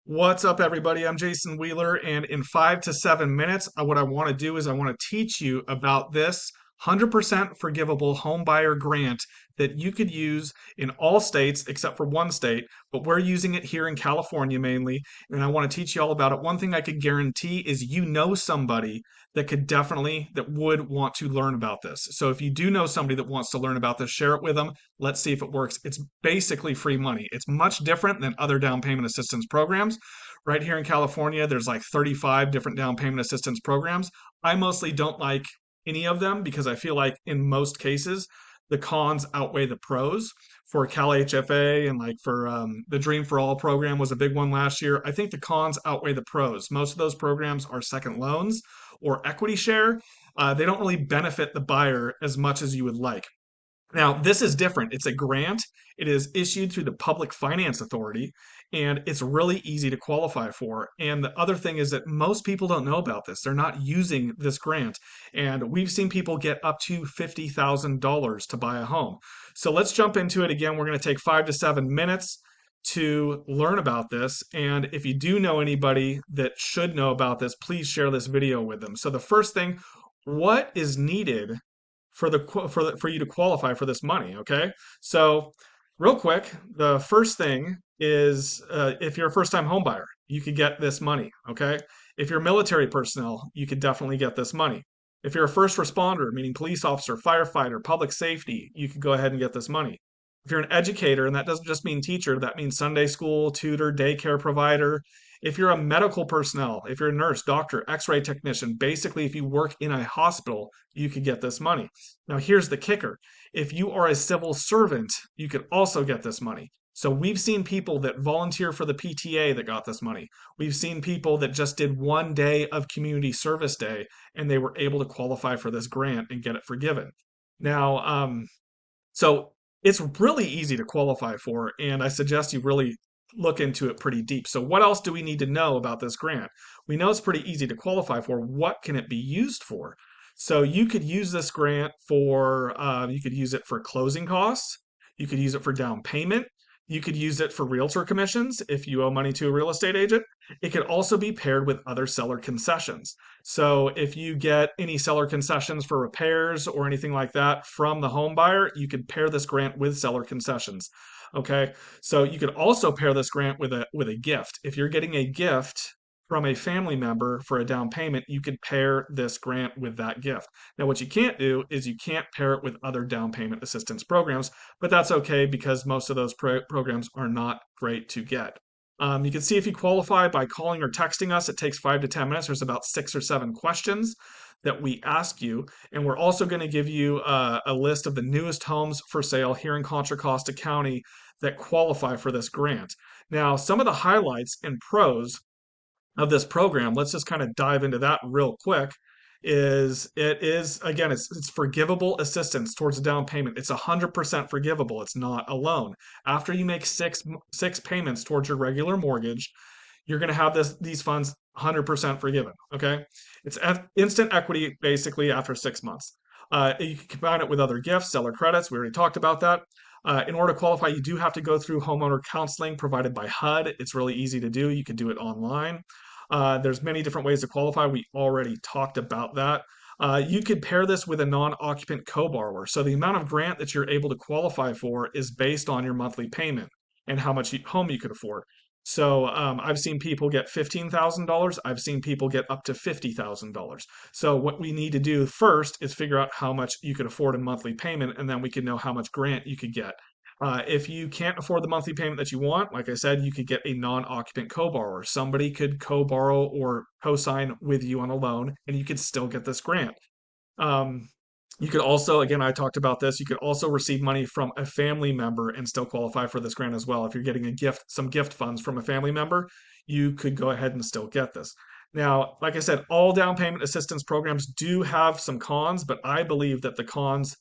What's up, everybody? I'm Jason Wheeler, and in 5 to 7 minutes, what I want to do is I want to teach you about this 100% forgivable home buyer grant that you could use in all states except for one state, but we're using it here in California mainly, and I want to teach you all about it. One thing I could guarantee is you know somebody that would want to learn about this. So if you do know somebody that wants to learn about this, share it with them. Let's see if it works. It's basically free money. It's much different than other down payment assistance programs. Right here in California, there's like 35 different down payment assistance programs. I mostly don't like any of them because I feel like in most cases, the cons outweigh the pros. For Cal HFA and like for the Dream for All program was a big one last year. I think the cons outweigh the pros. Most of those programs are second loans or equity share. They don't really benefit the buyer as much as you would like. Now, this is different. It's a grant. It is issued through the Public Finance Authority, and it's really easy to qualify for. And the other thing is that most people don't know about this. They're not using this grant. And we've seen people get up to $50,000 to buy a home. So let's jump into it again. We're going to take 5 to 7 minutes to learn about this. And if you do know anybody that should know about this, please share this video with them. So the first thing, what is needed for you to qualify for this money? Okay, so real quick, the first thing is if you're a first-time home buyer, you could get this money. Okay, if you're military personnel, you could definitely get this money. If you're a first responder, meaning police officer, firefighter, public safety, you could go ahead and get this money. If you're an educator, and that doesn't just mean teacher, that means Sunday school, tutor, daycare provider. If you're a medical personnel, if you're a nurse, doctor, x-ray technician, basically if you work in a hospital, you could get this money. Now, here's the kicker. If you are a civil servant, you could also get this money. So we've seen people that volunteer for the PTA that got this money. We've seen people that just did one day of community service day and they were able to qualify for this grant and get it forgiven. Now, so it's really easy to qualify for, and I suggest you really look into it pretty deep. So what else do we need to know about this grant? We know it's pretty easy to qualify for. What can it be used for? So you could use this grant for, you could use it for closing costs. You could use it for down payment. You could use it for realtor commissions if you owe money to a real estate agent. It could also be paired with other seller concessions. So if you get any seller concessions for repairs or anything like that from the home buyer, you could pair this grant with seller concessions. Okay. So you could also pair this grant with a gift. If you're getting a gift from a family member for a down payment, you could pair this grant with that gift. Now, what you can't do is you can't pair it with other down payment assistance programs, but that's okay because most of those programs are not great to get. You can see if you qualify by calling or texting us. It takes 5 to 10 minutes. There's about 6 or 7 questions that we ask you. And we're also going to give you a list of the newest homes for sale here in Contra Costa County that qualify for this grant. Now, some of the highlights and pros of this program, let's just kind of dive into that real quick. It's forgivable assistance towards a down payment. It's 100% forgivable. It's not a loan. After you make six payments towards your regular mortgage, you're going to have these funds 100% forgiven. Okay, it's instant equity basically after 6 months. You can combine it with other gifts, seller credits. We already talked about that. In order to qualify, you do have to go through homeowner counseling provided by HUD. It's really easy to do. You can do it online. There's many different ways to qualify. We already talked about that. You could pair this with a non-occupant co-borrower. So the amount of grant that you're able to qualify for is based on your monthly payment and how much home you could afford. So I've seen people get $15,000. I've seen people get up to $50,000. So what we need to do first is figure out how much you could afford in monthly payment, and then we can know how much grant you could get. If you can't afford the monthly payment that you want, like I said, you could get a non-occupant co-borrower. Somebody could co-borrow or co-sign with you on a loan, and you could still get this grant. Um, you could also, again, I talked about this, you could also receive money from a family member and still qualify for this grant as well. If you're getting a gift, some gift funds from a family member, you could go ahead and still get this. Now, like I said, all down payment assistance programs do have some cons, but I believe that the cons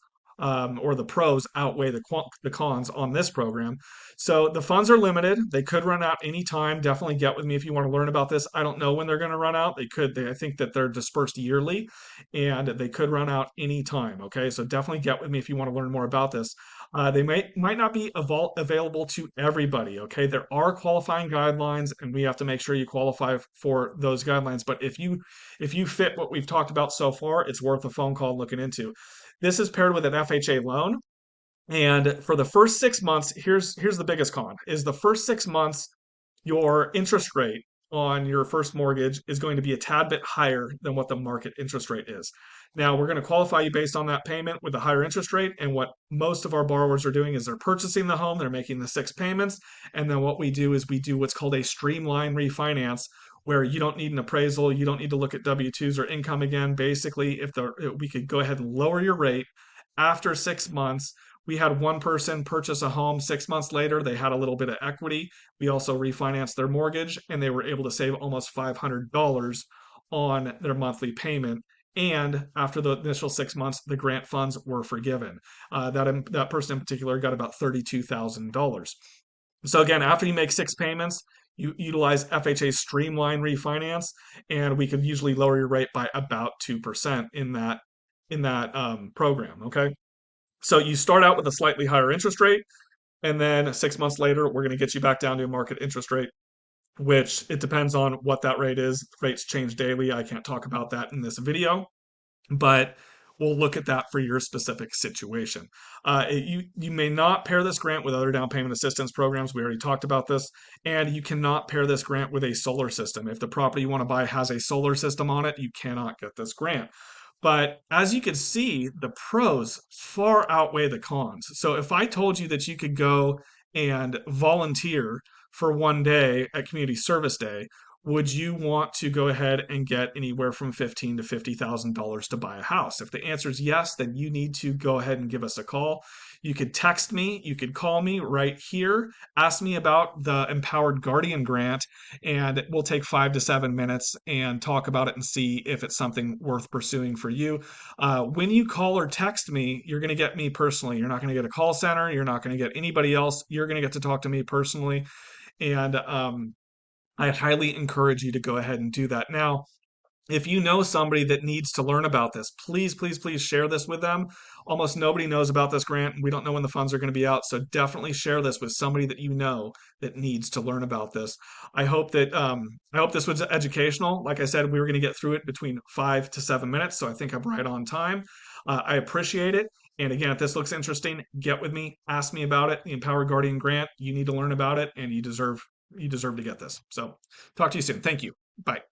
or the pros outweigh the cons on this program. So the funds are limited. They could run out anytime. Definitely get with me if you want to learn about this. I don't know when they're going to run out. I think that they're dispersed yearly and they could run out anytime. Okay. So definitely get with me if you want to learn more about this. They might not be available to everybody. Okay, there are qualifying guidelines, and we have to make sure you qualify for those guidelines. But if you fit what we've talked about so far, it's worth a phone call looking into. This is paired with an FHA loan. And for the first 6 months, here's the biggest con is the first 6 months, your interest rate on your first mortgage is going to be a tad bit higher than what the market interest rate is. Now, we're going to qualify you based on that payment with a higher interest rate. And what most of our borrowers are doing is they're purchasing the home, they're making the 6 payments. And then what we do is we do what's called a streamline refinance, where you don't need an appraisal, you don't need to look at W-2s or income again. Basically, we could go ahead and lower your rate after 6 months. We had one person purchase a home 6 months later. They had a little bit of equity. We also refinanced their mortgage, and they were able to save almost $500 on their monthly payment. And after the initial 6 months, the grant funds were forgiven. That person in particular got about $32,000. So again, after you make 6 payments, you utilize FHA Streamline Refinance, and we could usually lower your rate by about 2% in that program. Okay. So you start out with a slightly higher interest rate, and then 6 months later, we're going to get you back down to a market interest rate, which it depends on what that rate is. Rates change daily. I can't talk about that in this video, but we'll look at that for your specific situation. You may not pair this grant with other down payment assistance programs. We already talked about this. And you cannot pair this grant with a solar system. If the property you want to buy has a solar system on it, you cannot get this grant. But as you can see, the pros far outweigh the cons. So if I told you that you could go and volunteer for one day at Community Service Day, would you want to go ahead and get anywhere from $15,000 to $50,000 to buy a house? If the answer is yes, then you need to go ahead and give us a call. You could text me, you could call me right here, ask me about the Empowered Guardian Grant, and we'll take 5 to 7 minutes and talk about it and see if it's something worth pursuing for you. When you call or text me, you're going to get me personally. You're not going to get a call center. You're not going to get anybody else. You're going to get to talk to me personally. And I highly encourage you to go ahead and do that. Now, if you know somebody that needs to learn about this, please, please, please share this with them. Almost nobody knows about this grant. We don't know when the funds are going to be out, so definitely share this with somebody that you know that needs to learn about this. I hope this was educational. Like I said, we were going to get through it between 5 to 7 minutes, so I think I'm right on time. I appreciate it. And again, if this looks interesting, get with me, ask me about it. The Empowered Guardian Grant, you need to learn about it, and you deserve to get this. So, talk to you soon. Thank you. Bye.